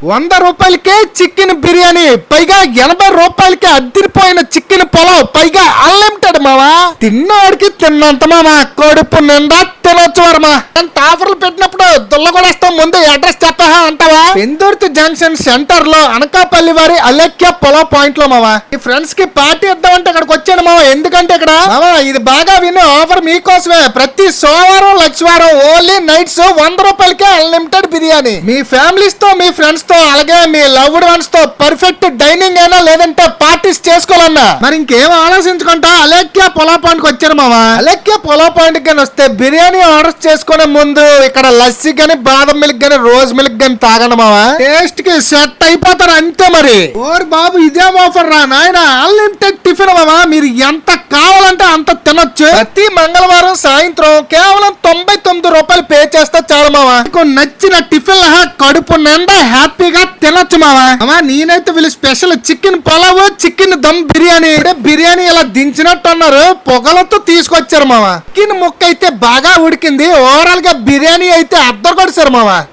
100 రూపాయలకే చికెన్ బిర్యానీ, పైగా 80 రూపాయలకి అద్దిరిపోయిన చికెన్ పొలం, పైగా అన్లిమిటెడ్ మావా. తిన్నవాడికి తిన్నంత మామా, కడుపు నిండా తినొచ్చు వర్మ. అంత ఆఫర్లు పెట్టినప్పుడు దుల్లగొడేస్తాం, ముందు అడ్రస్ చెప్పా అంటావా? పెందుర్తి జంక్షన్ సెంటర్ లో అనకాపల్లి వారి అలెక్య పొలం పాయింట్ లో మావా. ఈ ఫ్రెండ్స్ కి పార్టీ ఇద్దామంటే ఇక్కడికి వచ్చాను మావా. ఎందుకంటే ఇక్కడ మావా ఇది బాగా విను, ఆఫర్ మీకోసమే. ప్రతి సోమవారం లక్షవారం ఓన్లీ నైట్స్ 100 రూపాయలకే అన్లిమిటెడ్ బిర్యానీ. మీ ఫ్యామిలీస్ తో, మీ ఫ్రెండ్స్ తో, అలాగే మీ లవ్డ్ వన్స్ తో పర్ఫెక్ట్ డైనింగ్ అయినా లేదంటే పార్టీస్ చేసుకోవాలన్నా మరి ఇంకేం ఆలోచించుకుంటా అలెక్య పొలా పాయింట్ కి వచ్చారు మావా. అలెక్య పొలా పాయింట్ గాని వస్తే బిర్యానీ ఆర్డర్ చేసుకునే ముందు ఇక్కడ లస్సీ గాని, బాదం మిల్క్ గాని, రోజ్ మిల్క్ గాని తాగండి మావా. టేస్ట్ కి సెట్ అయిపోతారు అంతే. మరి ఓర్ బాబు ఇదేం ఆఫర్ రా నాయన, అన్లిమిటెడ్ టిఫిన్ మావా. మీరు ఎంత కావాలంటే అంత తినొచ్చు. ప్రతి మంగళవారం సాయంత్రం కేవలం 99 రూపాయలు పే చేస్తే చాలు మావా. మీకు నచ్చిన టిఫిన్ కడుపు నిండా హ్యాపీగా తినొచ్చు మావా. నేనైతే వీళ్ళు special chicken pulao, chicken dum biryani, biryani ఇలా దించినట్టు అన్నారు, పొగలతో తీసుకొచ్చారు మావా. చికెన్ ముక్క అయితే బాగా ఉడికింది, ఓవరాల్ గా బిర్యానీ అయితే అద్దరు కొడిసారు మావా.